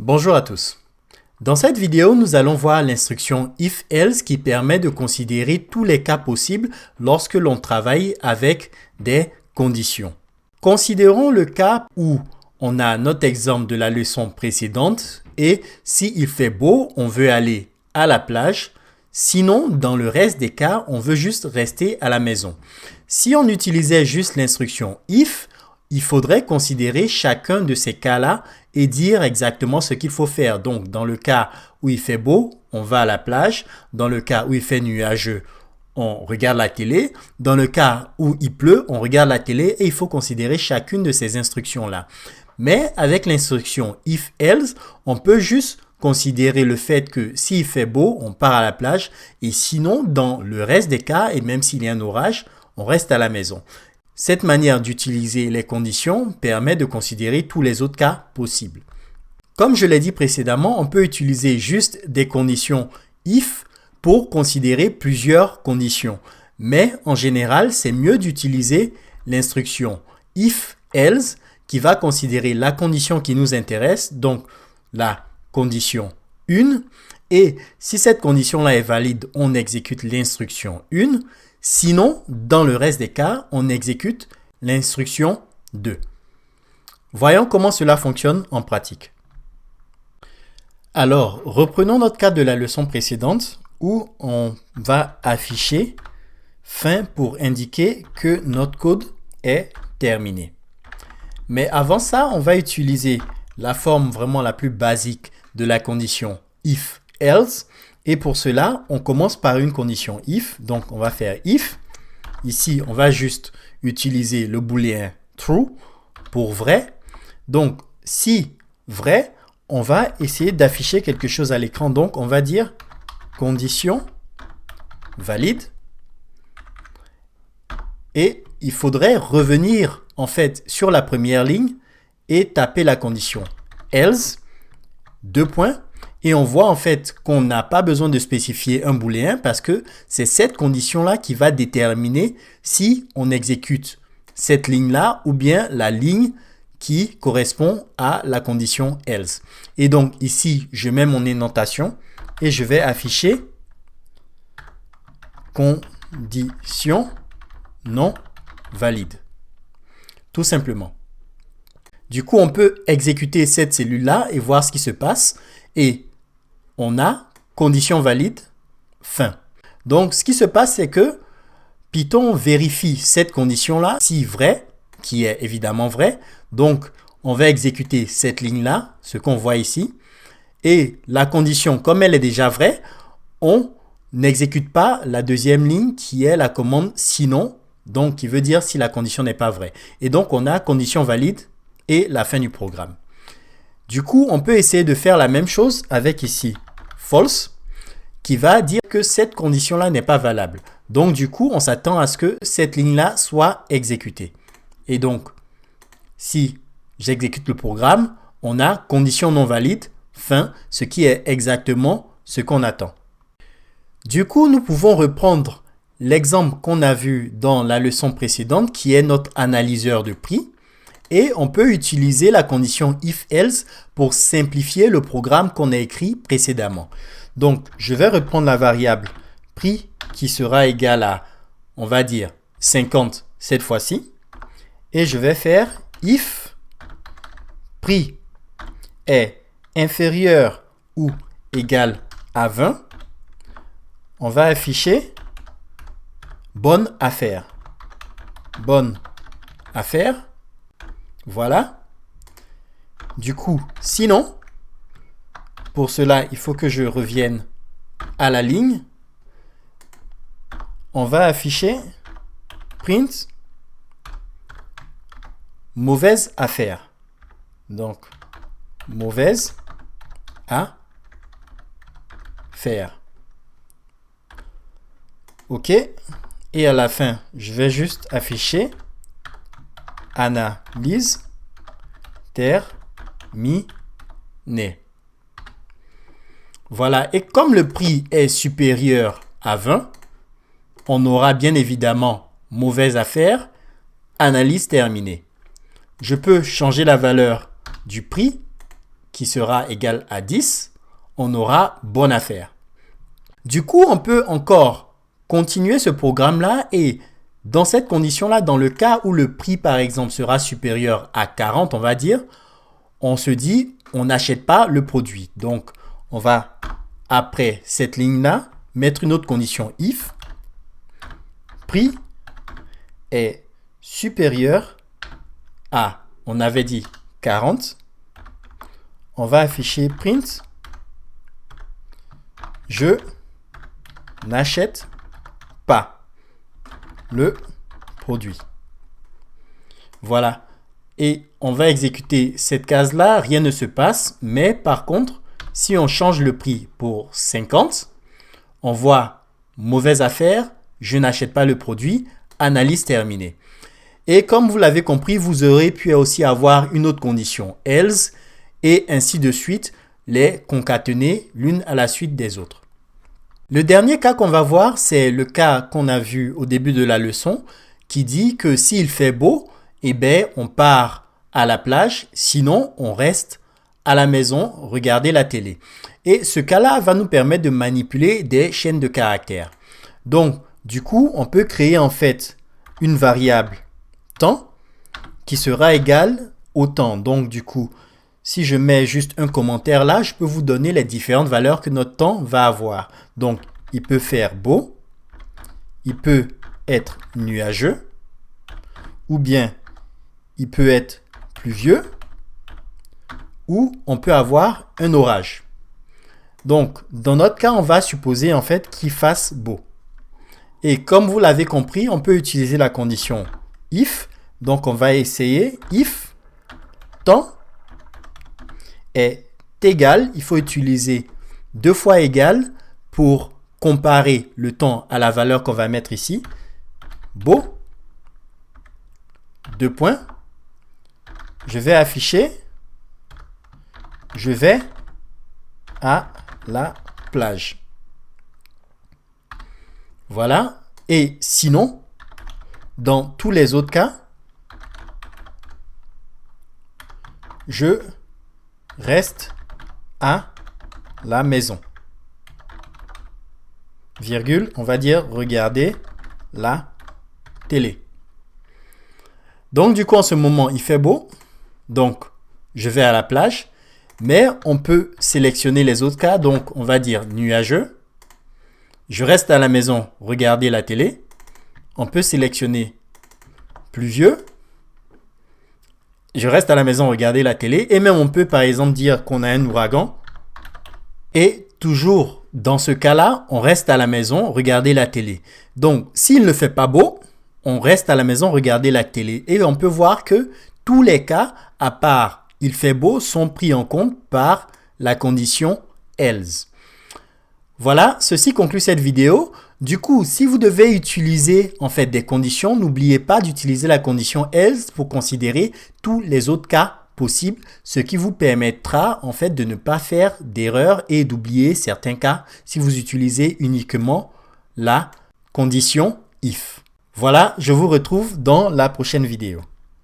Bonjour à tous. Dans cette vidéo, nous allons voir l'instruction if-else qui permet de considérer tous les cas possibles lorsque l'on travaille avec des conditions. Considérons le cas où on a notre exemple de la leçon précédente et s'il fait beau, on veut aller à la plage. Sinon, dans le reste des cas, on veut juste rester à la maison. Si on utilisait juste l'instruction if, il faudrait considérer chacun de ces cas-là et dire exactement ce qu'il faut faire. Donc, dans le cas où il fait beau, on va à la plage. Dans le cas où il fait nuageux, on regarde la télé. Dans le cas où il pleut, on regarde la télé et il faut considérer chacune de ces instructions-là. Mais avec l'instruction if-else, on peut juste considérer le fait que s'il fait beau, on part à la plage. Et sinon, dans le reste des cas, et même s'il y a un orage, on reste à la maison. Cette manière d'utiliser les conditions permet de considérer tous les autres cas possibles. Comme je l'ai dit précédemment, on peut utiliser juste des conditions if pour considérer plusieurs conditions. Mais en général, c'est mieux d'utiliser l'instruction if-else qui va considérer la condition qui nous intéresse, donc la condition 1. Et si cette condition-là est valide, on exécute l'instruction 1. Sinon, dans le reste des cas, on exécute l'instruction 2. Voyons comment cela fonctionne en pratique. Alors, reprenons notre cas de la leçon précédente où on va afficher fin pour indiquer que notre code est terminé. Mais avant ça, on va utiliser la forme vraiment la plus basique de la condition if-else. Et pour cela, on commence par une condition if. Donc, on va faire if. Ici, on va juste utiliser le booléen true pour vrai. Donc, si vrai, on va essayer d'afficher quelque chose à l'écran. Donc, on va dire condition valide. Et il faudrait revenir en fait sur la première ligne et taper la condition else, 2 points. Et on voit en fait qu'on n'a pas besoin de spécifier un booléen parce que c'est cette condition-là qui va déterminer si on exécute cette ligne-là ou bien la ligne qui correspond à la condition else. Et donc ici, je mets mon indentation et je vais afficher condition non valide. Tout simplement. Du coup, on peut exécuter cette cellule-là et voir ce qui se passe. Et on a condition valide, fin. Donc, ce qui se passe, c'est que Python vérifie cette condition-là, si vrai, qui est évidemment vrai. Donc, on va exécuter cette ligne-là, ce qu'on voit ici. Et la condition, comme elle est déjà vraie, on n'exécute pas la deuxième ligne qui est la commande sinon, donc qui veut dire si la condition n'est pas vraie. Et donc, on a condition valide et la fin du programme. Du coup, on peut essayer de faire la même chose avec ici false, qui va dire que cette condition-là n'est pas valable. Donc, du coup, on s'attend à ce que cette ligne-là soit exécutée. Et donc, si j'exécute le programme, on a condition non valide, fin, ce qui est exactement ce qu'on attend. Du coup, nous pouvons reprendre l'exemple qu'on a vu dans la leçon précédente, qui est notre analyseur de prix. Et on peut utiliser la condition if-else pour simplifier le programme qu'on a écrit précédemment. Donc, je vais reprendre la variable prix qui sera égale à, on va dire, 50 cette fois-ci. Et je vais faire if prix est inférieur ou égal à 20. On va afficher bonne affaire. Bonne affaire. Voilà. Du coup, sinon, pour cela, il faut que je revienne à la ligne. On va afficher print mauvaise affaire. Donc, mauvaise affaire. OK. Et à la fin, je vais juste afficher analyse terminée. Voilà, et comme le prix est supérieur à 20, on aura bien évidemment mauvaise affaire, analyse terminée. Je peux changer la valeur du prix qui sera égal à 10, on aura bonne affaire. Du coup, on peut encore continuer ce programme-là et dans cette condition-là, dans le cas où le prix, par exemple, sera supérieur à 40, on va dire, on se dit, on n'achète pas le produit. Donc, on va, après cette ligne-là, mettre une autre condition if, prix est supérieur à, on avait dit 40, on va afficher print, je n'achète pas le produit. Voilà. Et on va exécuter cette case-là, rien ne se passe, mais par contre, si on change le prix pour 50, on voit mauvaise affaire, je n'achète pas le produit, analyse terminée. Et comme vous l'avez compris, vous aurez pu aussi avoir une autre condition, else, et ainsi de suite, les concaténer l'une à la suite des autres. Le dernier cas qu'on va voir, c'est le cas qu'on a vu au début de la leçon, qui dit que s'il fait beau, eh bien, on part à la plage, sinon on reste à la maison, regarder la télé. Et ce cas-là va nous permettre de manipuler des chaînes de caractères. Donc, du coup, on peut créer en fait une variable temps qui sera égale au temps. Donc, du coup, si je mets juste un commentaire là, je peux vous donner les différentes valeurs que notre temps va avoir. Donc, il peut faire beau, il peut être nuageux, ou bien il peut être pluvieux, ou on peut avoir un orage. Donc, dans notre cas, on va supposer en fait qu'il fasse beau. Et comme vous l'avez compris, on peut utiliser la condition if. Donc, on va essayer if temps est égal. Il faut utiliser 2 fois égal pour comparer le temps à la valeur qu'on va mettre ici. Beau. 2 points. Je vais afficher. Je vais à la plage. Voilà. Et sinon, dans tous les autres cas, je reste à la maison. Virgule, on va dire regarder la télé. Donc, du coup, en ce moment, il fait beau. Donc, je vais à la plage. Mais on peut sélectionner les autres cas. Donc, on va dire nuageux. Je reste à la maison, regarder la télé. On peut sélectionner pluvieux. Je reste à la maison, regarder la télé. Et même, on peut, par exemple, dire qu'on a un ouragan. Et toujours, dans ce cas-là, on reste à la maison, regarder la télé. Donc, s'il ne fait pas beau, on reste à la maison, regarder la télé. Et on peut voir que tous les cas, à part il fait beau, sont pris en compte par la condition else. Voilà, ceci conclut cette vidéo. Du coup, si vous devez utiliser en fait des conditions, n'oubliez pas d'utiliser la condition else pour considérer tous les autres cas possibles, ce qui vous permettra en fait de ne pas faire d'erreur et d'oublier certains cas si vous utilisez uniquement la condition if. Voilà, je vous retrouve dans la prochaine vidéo.